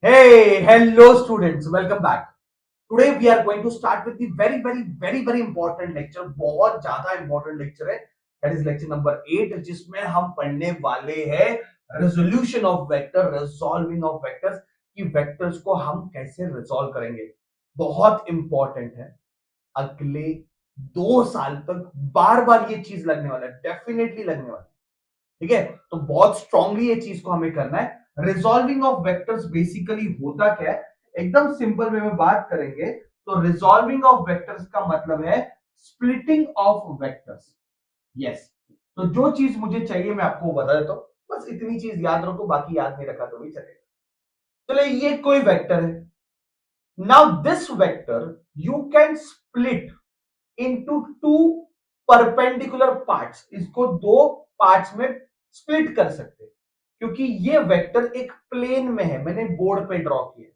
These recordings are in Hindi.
Hey, hello students, welcome back. Today we are going to start with the very important lecture. बहुत ज्यादा important lecture है. That is lecture number 8 जिसमें हम पढ़ने वाले हैं resolution of vector, resolving of vectors कि vectors को हम कैसे resolve करेंगे. बहुत important है. अगले 2 साल तक बार बार ये चीज लगने वाला है, डेफिनेटली लगने वाला है. ठीक है, तो बहुत स्ट्रांगली ये चीज को हमें करना है. रिजॉल्विंग ऑफ वेक्टर्स बेसिकली होता क्या है, एकदम सिंपल वे में बात करेंगे तो रिजॉल्विंग ऑफ वेक्टर्स का मतलब है स्प्लिटिंग ऑफ वेक्टर्स. यस, तो जो चीज मुझे चाहिए मैं आपको बता देता हूं. बस इतनी चीज याद रखो, बाकी याद नहीं रखा तो भी चलेगा. चलिए, ये कोई वेक्टर है. Now this vector you can split into two perpendicular parts. इसको दो पार्ट्स में स्प्लिट कर सकते हैं क्योंकि ये वेक्टर एक प्लेन में है. मैंने बोर्ड पे ड्रॉ किया.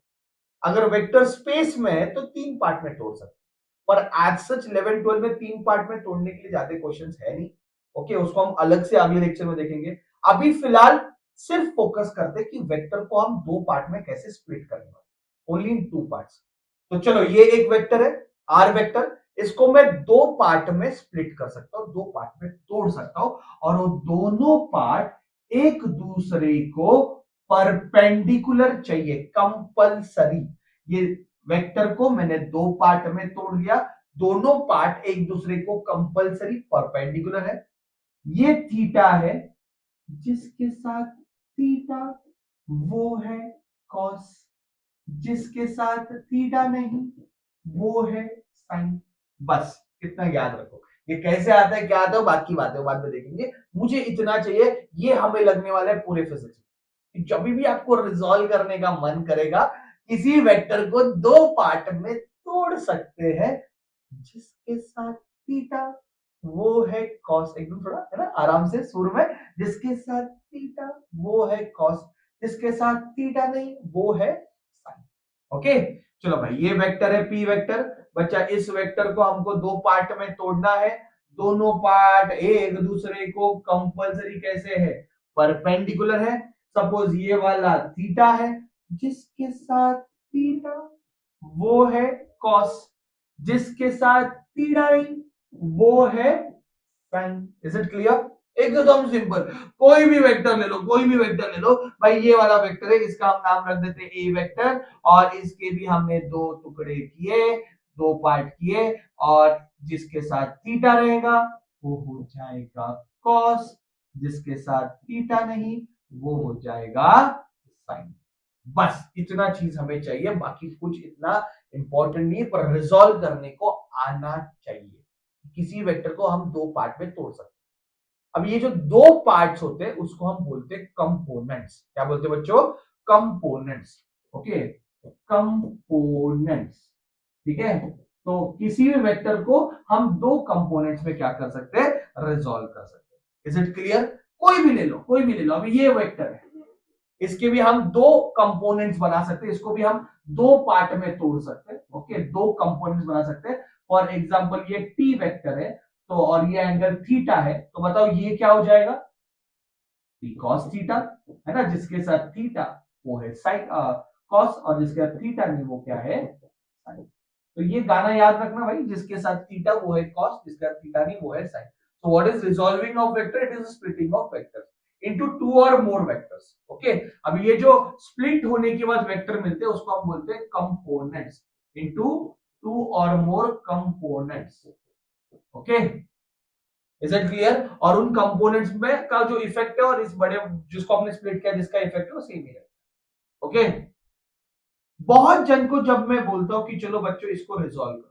अगर वेक्टर स्पेस में है तो तीन पार्ट में तोड़ सकते हैं, पर एज सच 11 12 में तीन पार्ट में तोड़ने के लिए ज्यादा क्वेश्चंस है नहीं. ओके, उसको हम अलग से अगले लेक्चर में देखेंगे. अभी फिलहाल सिर्फ फोकस करते हैं कि वेक्टर को हम दो पार्ट में कैसे स्प्लिट करेंगे. Only in two parts. तो चलो, ये एक वेक्टर है आर वेक्टर. इसको मैं दो पार्ट में स्प्लिट कर सकता हूं, दो पार्ट में तोड़ सकता हूं, और वो दोनों पार्ट एक दूसरे को परपेंडिकुलर चाहिए, कंपलसरी. ये वेक्टर को मैंने दो पार्ट में तोड़ दिया, दोनों पार्ट एक दूसरे को कंपलसरी परपेंडिकुलर है. ये थीटा है, जिसके साथ थीटा वो है कॉस, जिसके साथ थीटा नहीं वो है साइन. बस इतना याद रखो. ये कैसे आता है, क्या आता है, बाकी बातें बाद में देखेंगे. मुझे इतना चाहिए, ये हमें लगने वाला है पूरे फिजिक्स में. जब भी आपको रिजॉल्व करने का मन करेगा, किसी वेक्टर को दो पार्ट में तोड़ सकते हैं. जिसके साथ थीटा वो है कॉस. एकदम थोड़ा है ना, आराम से सुर में. जिसके साथ थीटा वो है कॉस, जिसके साथ थीटा नहीं वो है साइन. ओके, चलो भाई, ये वेक्टर है पी वेक्टर. बच्चा, इस वेक्टर को हमको दो पार्ट में तोड़ना है. दोनों पार्ट एक दूसरे को कंपलसरी कैसे है, परपेंडिकुलर है. सपोज ये वाला थीटा है, जिसके साथ थीटा वो है कॉस, जिसके साथ थीटा नहीं वो है साइन. Is it clear? एकदम सिंपल. कोई भी वेक्टर ले लो, कोई भी वेक्टर ले लो भाई. ये वाला वेक्टर है, इसका हम नाम रख देते हैं ए वेक्टर, और इसके भी हमने दो टुकड़े किए, दो पार्ट किए, और जिसके साथ थीटा रहेगा वो हो जाएगा कॉस, जिसके साथ थीटा नहीं वो हो जाएगा साइन. बस इतना चीज हमें चाहिए, बाकी कुछ इतना इंपॉर्टेंट नहीं, पर रिजॉल्व करने को आना चाहिए. किसी वेक्टर को हम दो पार्ट में तोड़ सकते हैं. अब ये जो दो पार्ट्स होते हैं उसको हम बोलते हैं कंपोनेंट्स. क्या बोलते हैं बच्चों? कंपोनेंट्स. Okay, components. ठीक है, तो किसी भी वेक्टर को हम दो कंपोनेंट्स में क्या कर सकते हैं, रिजॉल्व कर सकते हैं. Is it clear? कोई भी ले लो, कोई भी ले लो. अभी ये वेक्टर है, इसके भी हम दो कंपोनेंट्स बना सकते हैं, इसको भी हम दो पार्ट में तोड़ सकते हैं. ओके, दो कंपोनेंट्स बना सकते हैं. फॉर एग्जांपल ये टी वेक्टर है, तो और ये एंगल थीटा है, तो बताओ ये क्या हो जाएगा, टी कॉस थीटा, है ना. जिसके साथ थीटा वो है साइन कॉस, और जिसके साथ थीटा नहीं वो क्या है, साइन. तो ये गाना याद रखना भाई, जिसके साथ थीटा वो है कॉस, जिसके साथ थीटा नहीं वो है sign. So what is resolving of vector? It is splitting of vectors into two or more vectors. Okay, अब ये जो split होने के बाद वेक्टर मिलते हैं उसको हम बोलते हैं components into two or more components. Okay, is it clear? और उन कंपोनेंट्स में का जो इफेक्ट है और इस बड़े जिसको हमने स्प्लिट किया जिसका इफेक्ट है वो सेम ही है. ओके, बहुत जन को जब मैं बोलता हूं कि चलो बच्चों इसको रिजॉल्व करो,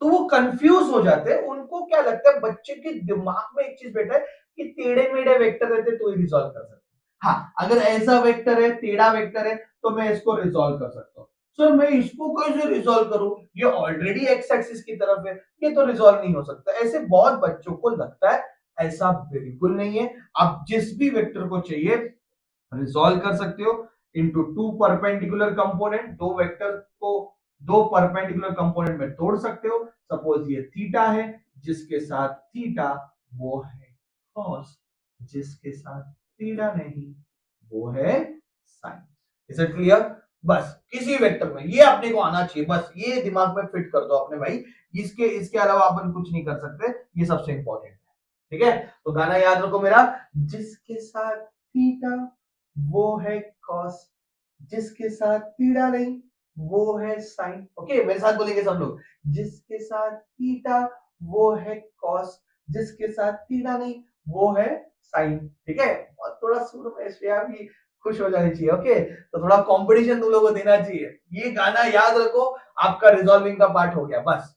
तो वो कंफ्यूज हो जाते हैं. उनको क्या लगता है, बच्चे के दिमाग में एक चीज बैठा है कि टेढ़े मेढ़े वेक्टर रहते तो ही रिजॉल्व कर सकते हैं. हाँ, अगर ऐसा वेक्टर है, टेढ़ा वेक्टर है, तो मैं इसको रिजॉल्व कर सकता हूँ. सर मैं इसको कैसे रिजॉल्व करूं, ये ऑलरेडी एक्स एक्सिस की तरफ है, ये तो रिजॉल्व नहीं हो सकता. ऐसे बहुत बच्चों को लगता है. ऐसा बिल्कुल नहीं है. आप जिस भी वेक्टर को चाहिए रिजॉल्व कर सकते हो इनटू टू परपेंडिकुलर कंपोनेंट. दो वेक्टर को दो परपेंडिकुलर कंपोनेंट में तोड़ सकते हो. सपोज ये थीटा है, जिसके साथ थीटा वो है कॉस, जिसके साथ थीटा नहीं वो है साइन. Is it clear? बस किसी वेक्टर में ये अपने को आना चाहिए, बस ये दिमाग में फिट कर दो अपने भाई, इसके इसके अलावा अपन कुछ नहीं कर सकते, ये सबसे इंपॉर्टेंट है। ठीक है, तो गाना याद रखो मेरा, जिसके साथ थीटा वो है कॉस, जिसके साथ थीटा नहीं वो है साइन। ओके, मेरे साथ बोलेंगे सब लोग, जिसके साथ थीटा वो है कॉस, जिसके साथ थीटा नहीं वो है साइन। ठीक है, और थोड़ा सुर में श्रेया भी खुश हो जानी चाहिए। ओके, तो थोड़ा कंपटीशन तुम लोगों को देना चाहिए। ये गाना याद रखो, आपका रिजॉल्विंग का पार्ट हो गया बस।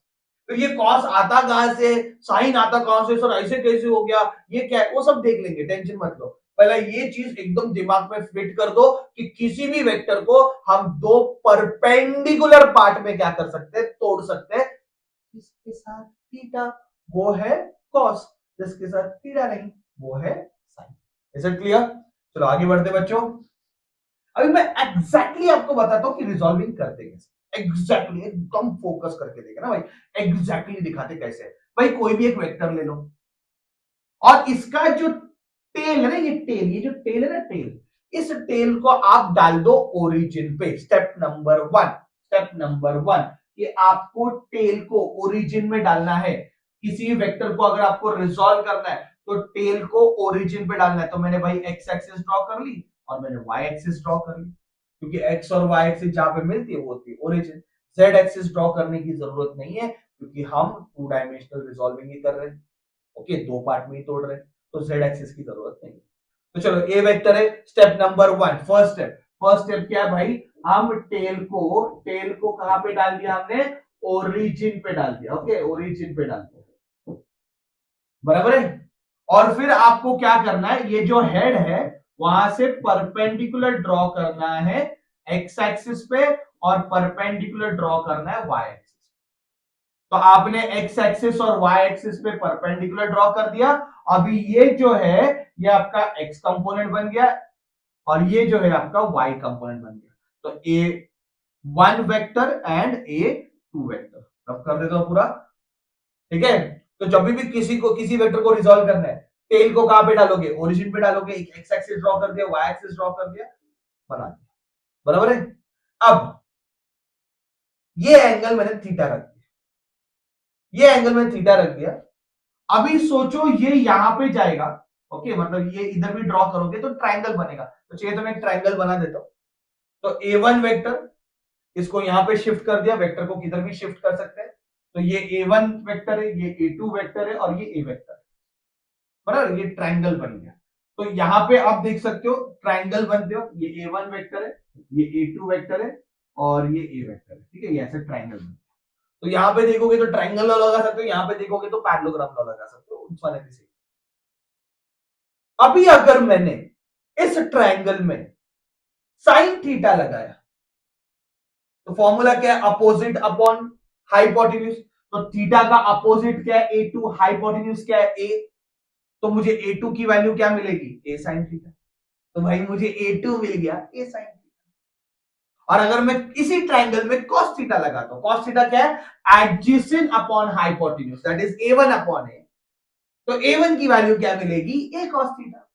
तो ये कॉस आता कहां से, साइन आता कहां से, सर ऐसे कैसे हो गया, ये क्या है, वो सब देख लेंगे, टेंशन मत लो। पहले ये चीज एकदम दिमाग में फिट कर दो कि किसी भी वेक्टर को हम दो परपेंडिकुलर पार्ट में क्या कर सकते हैं, तोड़ सकते हैं। जिसके साथ थीटा वो है कॉस, जिसके साथ थीटा नहीं वो है साइन। Is it clear? चलो आगे बढ़ते बच्चों। अभी मैं एग्जैक्टली आपको बताता हूं कि रिजॉल्विंग करते कैसे, एग्जैक्टली एकदम फोकस करके देखा ना भाई, एग्जैक्टली दिखाते कैसे। भाई कोई भी एक वेक्टर ले लो और इसका जो टेल है ना, ये जो टेल है ना, टेल, इस टेल को आप डाल दो ओरिजिन पे। Step number one, step number one, कि आपको टेल को ओरिजिन में डालना है। किसी भी वेक्टर को अगर आपको रिजॉल्व करना है तो टेल को ओरिजिन पे डालना है। तो मैंने भाई एक्स एक्सिस ड्रॉ कर ली और मैंने वाई एक्सिस ड्रॉ कर ली, क्योंकि एक्स और वाई एक्सिस जहां पे मिलती है वो होती है ओरिजिन। जेड एक्सिस ड्रॉ करने की जरूरत नहीं है, क्योंकि हम टू डायमेंशनल रिजॉल्विंग ही कर रहे हैं। ओके, दो पार्ट में ही तोड़ रहे हैं, तो जेड एक्सिस की जरूरत नहीं है। तो चलो ए वेक्टर है, step number one, first step क्या है भाई, हम टेल को कहां पे डाल दिया हमने, ओरिजिन पे डाल दिया। ओके, ओरिजिन पे डाल दिया, बराबर है। और फिर आपको क्या करना है, ये जो हेड है वहां से परपेंडिकुलर ड्रॉ करना है एक्स एक्सिस पे और परपेंडिकुलर ड्रॉ करना है वाई एक्सिस। तो आपने एक्स एक्सिस और वाई एक्सिस पे परपेंडिकुलर ड्रॉ कर दिया। अभी ये जो है ये आपका एक्स कंपोनेंट बन गया और ये जो है आपका वाई कंपोनेंट बन गया। तो A one vector and A two vector अब कर देते हो पूरा। ठीक है, तो जब भी किसी वेक्टर को रिजॉल्व करना है, टेल को कहां पे डालोगे, ओरिजिन पे डालोगे। एक्स एक्सिस ड्रॉ कर दिया, वाई एक्सिस ड्रॉ कर दिया, बना दिया, बराबर है। अब ये एंगल मैंने थीटा रख दिया, ये एंगल मैंने थीटा रख दिया। अभी सोचो ये यहां पे जाएगा। ओके, मतलब ये इधर भी ड्रॉ करोगे तो ट्रायंगल बनेगा, तो चाहिए तो मैं एक ट्रायंगल बना देता हूं। तो ए1 वेक्टर, इसको यहां पे शिफ्ट कर दिया, वेक्टर को किधर भी शिफ्ट कर सकते हैं। तो ये ए1 वेक्टर है, ये ए2 वेक्टर है और ये ए वेक्टर है, बराबर, ये ट्रायंगल बन गया। तो यहां पे आप देख सकते हो ट्रायंगल बनते हो, ये ए1 वेक्टर है, ये ए2 वेक्टर है और ये ए वेक्टर है। ठीक है, ये ऐसे ट्रायंगल बनते हैं। तो यहां पे देखोगे तो ट्रायंगल लॉ लगा सकते हो, यहां पे देखोगे तो पैरेललोग्राम लॉ लगा सकते हो, उस वाले से। अभी अगर मैंने इस ट्रायंगल में साइन थीटा लगाया तो फॉर्मूला क्या है, अपोजिट अपॉन हाइपोटेन्यूज। तो थीटा का अपोजिट क्या है, ए टू, हाइपोटेन्यूज क्या है, ए। तो मुझे ए टू की वैल्यू क्या मिलेगी, ए साइन थीटा। तो भाई मुझे ए टू मिल गया, ए साइन थीटा। और अगर मैं इसी ट्रायंगल में cos थीटा लगाता हूं, cos थीटा क्या है, adjacent upon hypotenuse, that is A one upon A. तो ए1 की वैल्यू क्या मिलेगी, ए cos थीटा।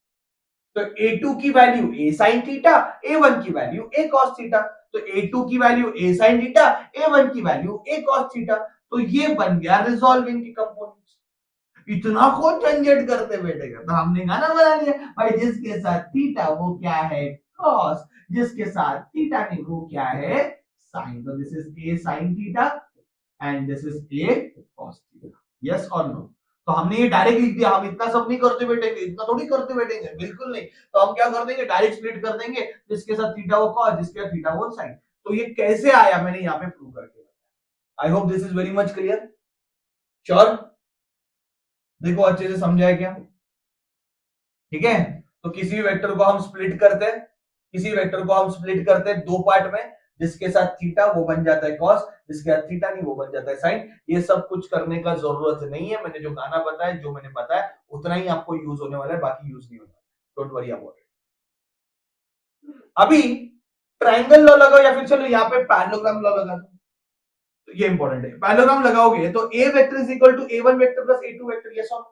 तो a2 की value a sin theta, a1 की वैल्यू a cos थीटा। तो a2 की value a sin theta, a1 की वैल्यू a cos थीटा। तो ये बन गया रिजॉल्विंग की कंपोनेंट्स। इतना कौन झंझट करते बैठेगा, तो हमने गाना बना लिया भाई, जिसके साथ थीटा वो क्या है, cos, जिसके साथ थीटा नहीं वो क्या है, sin। तो this is a sin theta and this is a cos theta. Yes और नो? तो हमने ये डायरेक्ट लिख दिया, हम इतना सब नहीं करते बैठेंगे, इतना थोड़ी करते बैठेंगे, बिल्कुल नहीं। तो हम क्या कर देंगे, डायरेक्ट स्प्लिट कर देंगे, जिसके साथ थीटा वो cos, जिसके साथ थीटा वो sin। तो ये कैसे आया मैंने यहाँ पे प्रूव करके बताया। I hope this is very much clear. Sure? देखो अच्छे से समझा है क्या? ठीक है, तो किसी भी वेक्टर को हम स्प्लिट करते हैं, किसी वेक्टर को हम स्प्लिट करते हैं दो पार्ट में, जिसके साथ थीटा वो बन जाता है cos, जिसके साथ थीटा नहीं वो बन जाता है sin। ये सब कुछ करने का जरूरत नहीं है, मैंने जो गाना बताया, जो मैंने बताया उतना ही आपको यूज होने वाला है, बाकी यूज नहीं होगा। Don't worry about it. अभी ट्रायंगल लॉ लगाओ या फिर चलो यहाँ पे पैरेललोग्राम लॉ लगा दो। तो ये इंपॉर्टेंट है, पैरेललोग्राम लगाओगे तो a vector is equal to a1 vector plus a2 vector. Yes और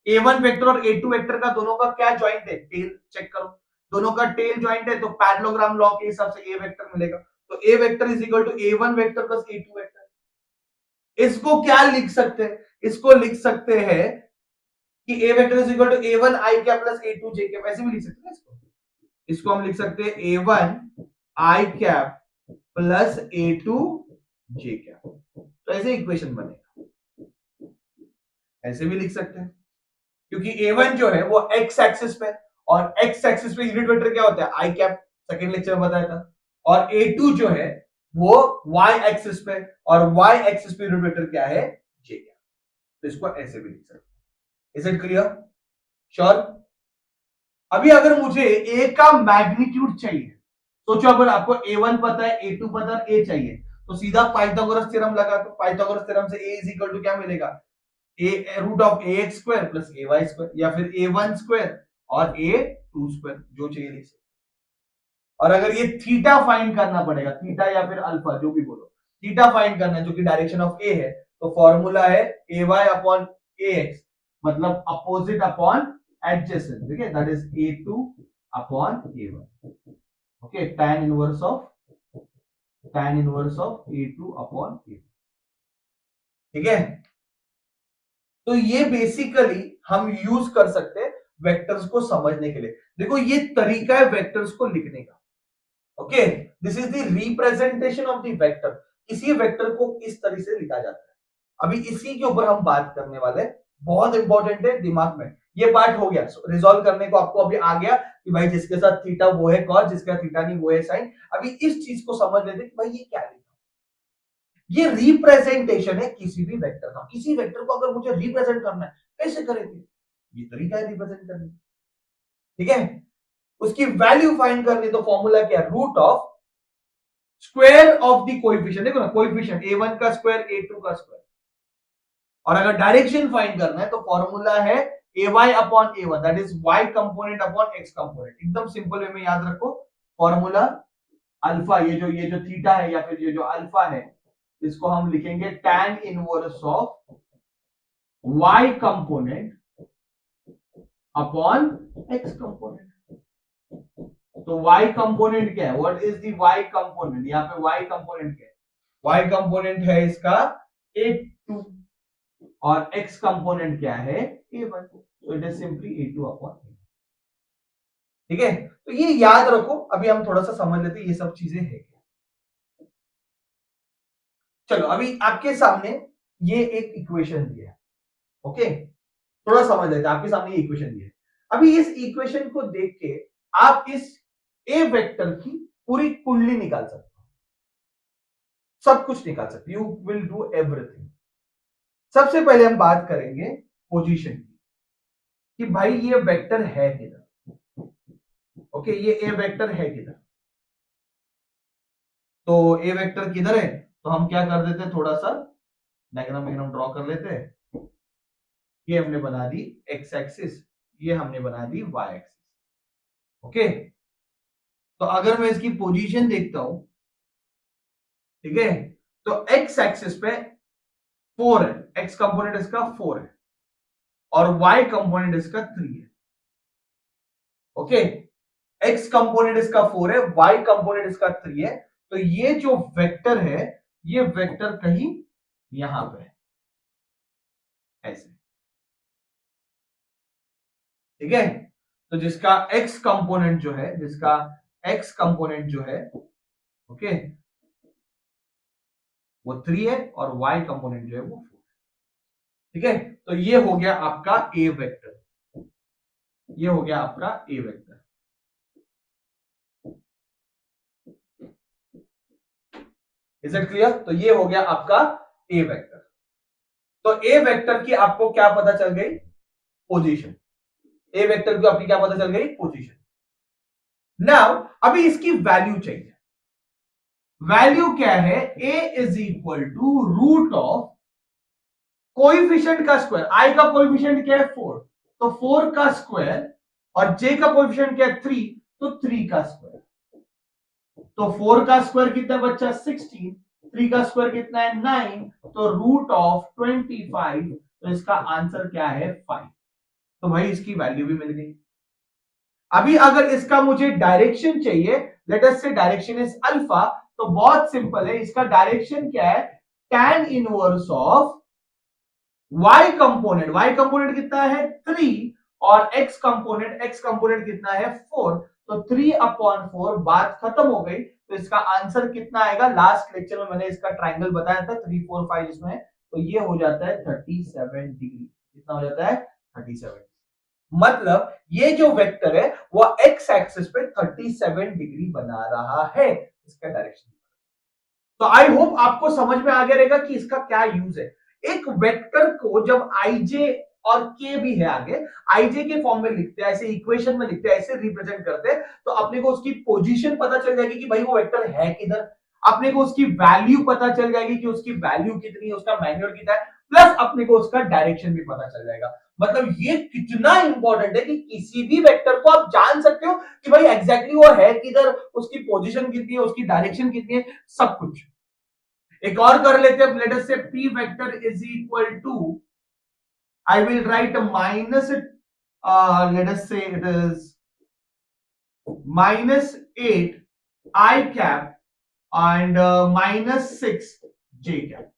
a1 वेक्टर और a2 वेक्टर का दोनों का क्या ज्वाइंट है, टेल चेक करो। दोनों का टेल ज्वाइंट है तो पैरेललोग्राम लॉ के हिसाब से ए वेक्टर मिलेगा। तो A vector is equal to A1 vector plus A2 vector. इसको क्या लिख सकते हैं? इसको लिख सकते हैं कि A vector is equal to A1 I cap plus A2 J cap, ऐसे भी लिख सकते हैं इसको हम लिख सकते हैं A1 I cap plus A2 J cap. तो ऐसे इक्वेशन बनेगा, ऐसे भी लिख सकते हैं क्योंकि A1 जो है वो x एक्सिस पे, और x एक्सिस पे यूनिट वेक्टर क्या होता है आई कैप, सेकेंड लेक्चर में बताया था। और A2 जो है वो y एक्सिस पे, और y एक्सिस पे यूनिट वेक्टर क्या है j कैप। तो इसको ऐसे भी लिख सकते हैं। Is it clear? श्योर? अभी अगर मुझे a का मैग्नीट्यूड चाहिए, सोचो अगर आपको A1 पता है, A2 पता है, a चाहिए, तो सीधा पाइथागोरस थ्योरम लगा। तो पाइथागोरस थ्योरम से a इज इक्वल टू क्या मिलेगा? a root of ax square plus ay square, या फिर a1 स्क्वायर और a2 स्क्वायर, जो चाहिए लिख सकते। और अगर ये थीटा फाइंड करना पड़ेगा, थीटा या फिर अल्फा जो भी बोलो, थीटा फाइंड करना है जो कि डायरेक्शन ऑफ a है, तो फॉर्मूला है ay अपॉन ax, मतलब अपोजिट अपॉन एडजेसेंट, ठीक है, that is a2 upon a1। Okay, tan inverse of a2 upon a1, ठीक है। तो ये बेसिकली हम यूज कर सकते हैं वेक्टर्स को समझने के लिए। देखो ये तरीका है वेक्टर्स को लिखने का। Okay, this is the representation of the vector. किसी वेक्टर को इस तरह से लिखा जाता है। अभी इसी के ऊपर हम बात करने वाले हैं, बहुत इंपॉर्टेंट है, दिमाग में ये पार्ट हो गया। रिजॉल्व करने को आपको अभी आ गया कि भाई जिसके साथ थीटा वो है कॉस, जिसका थीटा नहीं वो है साइन। अभी इस चीज को समझ लेते कि भाई ये क्या लिखा, ये रिप्रेजेंटेशन है किसी भी वेक्टर का। किसी वेक्टर को अगर मुझे रिप्रेजेंट करना है, कैसे करेंगे? ये तरीका है रिप्रेजेंट करने, ठीक है। उसकी वैल्यू फाइंड करनी, तो फॉर्मूला क्या है? Root of square of the coefficient. देखो ना, कोएफिशिएंट a1 का स्क्वायर a2 का स्क्वायर। और अगर डायरेक्शन फाइंड करना है तो फॉर्मूला है ay upon a1, that is y component upon x component. एकदम सिंपल वे में याद रखो फॉर्मूला अल्फा, ये जो थीटा है या फिर ये जो अल्फा है, इसको हम लिखेंगे tan inverse of y component upon x component. तो y कंपोनेंट क्या है? What is the y component? यहाँ पे y कंपोनेंट क्या है? y कंपोनेंट है इसका a2 और x कंपोनेंट क्या है? a1। तो it is simply a2 upon a1, ठीक है। तो ये याद रखो। अभी हम थोड़ा सा समझ लेते हैं ये सब चीजें है क्या। चलो अभी आपके सामने ये एक इक्वेशन दिया है, ओके, थोड़ा समझ लेते हैं। आपके सामने ये इक्वेशन दिया है। अभी इस इक्वेशन को देख के आप इस ए वेक्टर की पूरी कुंडली निकाल सकते हो, सब कुछ निकाल सकते हो। You will do everything. सबसे पहले हम बात करेंगे पोजीशन की, कि भाई ये वेक्टर है किधर। ओके, ये ए वेक्टर है किधर। तो ए वेक्टर किधर है, तो हम क्या कर देते हैं, थोड़ा सा डायग्राम ड्रॉ कर लेते हैं। ये हमने बना दी एक्स एक्सिस, ये हमने बना दी वाई एक्सिस। ओके, तो अगर मैं इसकी पोजीशन देखता हूं, ठीक है, तो एक्स एक्सिस पे 4 है, एक्स कंपोनेंट इसका 4 है, और y कंपोनेंट इसका 3 है। ओके, x कंपोनेंट इसका 4 है, y कंपोनेंट इसका 3 है। तो ये जो वेक्टर है, ये वेक्टर कहीं यहां पे है, ऐसे, ठीक है। तो जिसका x कंपोनेंट जो है, जिसका x कंपोनेंट जो है, ओके, वो 3 है, और y कंपोनेंट जो है वो 4 है, ठीक है। तो ये हो गया आपका a वेक्टर, ये हो गया आपका a vector. Is it clear? तो ये हो गया आपका ए वेक्टर। तो ए वेक्टर की आपको क्या पता चल गई? पोजीशन। ए वेक्टर की आपकी क्या पता चल गई? पोजीशन। नाउ अभी इसकी वैल्यू चाहिए। वैल्यू क्या है? A is equal to root of coefficient का स्क्वायर। आई का कोएफिशिएंट क्या है? 4, तो 4 का स्क्वायर, और जे का कोएफिशिएंट क्या है? 3, तो 3 का स्क्वायर। तो 4 का स्क्वायर कितना बच्चा? 16, 3 का स्क्वायर कितना है? 9, तो रूट ऑफ 25। तो इसका आंसर क्या है? 5। तो भाई इसकी वैल्यू भी मिल गई। अभी अगर इसका मुझे डायरेक्शन चाहिए, लेट अस से डायरेक्शन इज अल्फा, तो बहुत सिंपल है, इसका डायरेक्शन क्या है, tan inverse of y component कितना है 3 और x कंपोनेंट कितना है 4, तो 3/4 बात खत्म हो गई। तो इसका आंसर कितना आएगा, लास्ट लेक्चर में मैंने इसका ट्राइंगल बताया था 3 4 5 इसमें, तो ये हो जाता है 37 डिग्री। कितना हो जाता है 37। मतलब ये जो वेक्टर है वो एक्स एक्सिस पे 37 डिग्री बना रहा है, इसका डायरेक्शन। तो आई होप आपको समझ में आ गया रहेगा कि इसका क्या यूज है। एक वेक्टर को जब आईजे और के भी है आगे, आईजे के फॉर्म में लिखते हैं, ऐसे इक्वेशन में लिखते हैं, ऐसे रिप्रेजेंट करते हैं, तो अपने को उसकी पोजीशन पता चल जाएगी कि भाई वो वेक्टर है किधर। अपने को उसकी वैल्यू पता चल जाएगी कि उसकी वैल्यू कितनी है, उसका मैग्नीट्यूड कितना है, प्लस अपने को उसका डायरेक्शन भी पता चल जाएगा। मतलब ये कितना इंपॉर्टेंट है कि किसी भी वेक्टर को आप जान सकते हो कि भाई एग्जैक्टली वो है किधर, उसकी पोजीशन कितनी है, उसकी डायरेक्शन कितनी है, सब कुछ। एक और कर लेते हैं, late us say p vector is equal to, I will write minus, let us say it is -8 i cap and -6 j cap.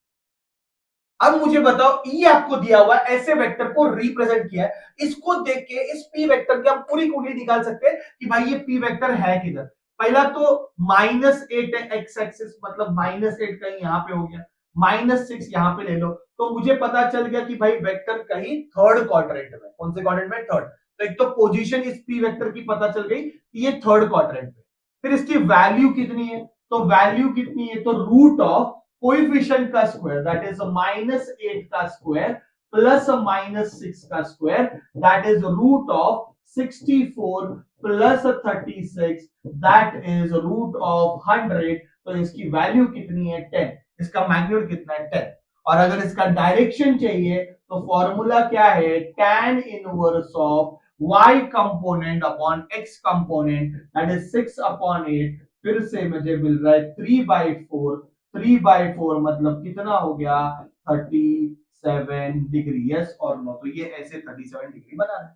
अब मुझे बताओ, ये आपको दिया हुआ ऐसे वेक्टर को रिप्रेजेंट किया है, इसको देख के इस p वेक्टर की हम पूरी कुंडली निकाल सकते हैं कि भाई ये p वेक्टर है किधर। पहला तो -8 है एक्स एक्सिस, मतलब -8 कहीं यहां पे हो गया, -6 यहां पे ले लो, तो मुझे पता चल गया कि भाई वेक्टर कहीं थर्ड क्वाड्रेंट में। कौन से क्वाड्रेंट में, थर्ड। तो एक तो पोजीशन इस p वेक्टर की पता चल गई कि ये थर्ड क्वाड्रेंट में। फिर इसकी वैल्यू कितनी है, तो वैल्यू कितनी है, तो रूट ऑफ कोएफिशिएंट का स्क्वायर, दैट इज -8 का स्क्वायर प्लस -6 का square, that is root of 64 plus 36, that is root of 100। तो इसकी वैल्यू कितनी है 10, इसका मैग्नीट्यूड कितना है 10। और अगर इसका डायरेक्शन चाहिए तो फॉर्मूला क्या है, tan inverse of y component upon x component, that is 6/8। फिर से मुझे मिल रहा है 3/4, 3/4 मतलब कितना हो गया 37 डिग्री। यस और नो, तो ये ऐसे 37 डिग्री बना है।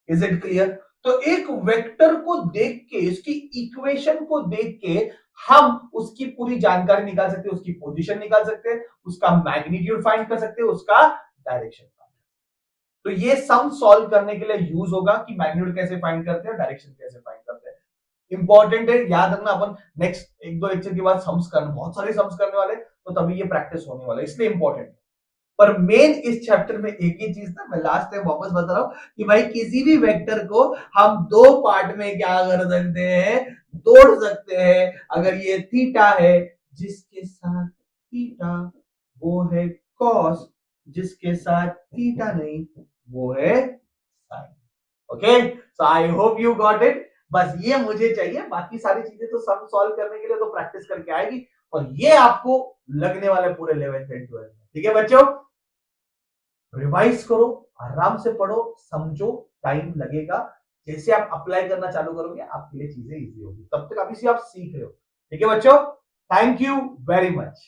Is it clear. तो एक वेक्टर को देख के, इसकी इक्वेशन को देख के हम उसकी पूरी जानकारी निकाल सकते हैं, उसकी पोजीशन निकाल सकते हैं, उसका मैग्नीट्यूड फाइंड कर सकते हैं, उसका डायरेक्शन। तो ये सम सॉल्व करने के लिए यूज होगा कि मैग्नीट्यूड कैसे फाइंड करते हैं, डायरेक्शन कैसे फाइंड करते हैं। इंपॉर्टेंट है, याद रखना। अपन नेक्स्ट एक दो लेक्चर के बाद सम्स करने, बहुत सारे सम्स करने वाले, तो तभी ये प्रैक्टिस होने वाला है, इसलिए इंपॉर्टेंट है। पर मेन इस चैप्टर में एक ही चीज था, मैं लास्ट टाइम वापस बता रहा हूं कि भाई किसी भी वेक्टर को हम दो पार्ट में क्या कर सकते हैं, तोड़ सकते हैं। अगर ये थीटा है, जिसके साथ थीटा, वो है कॉस, जिसके साथ थीटा नहीं, वो है sine. Okay, so I hope you got it. बस ये मुझे चाहिए, बाकी सारी चीजें तो सम सॉल्व करने के लिए तो प्रैक्टिस करके आएगी, और ये आपको लगने वाले पूरे 11th एंड 12th में। ठीक है बच्चों, रिवाइज करो, आराम से पढ़ो, समझो, टाइम लगेगा। जैसे आप अप्लाई करना चालू करोगे आपके लिए चीजें इजी होगी, तब तक अभी से आप सीख रहे हो। ठीक है बच्चों, थैंक यू वेरी मच।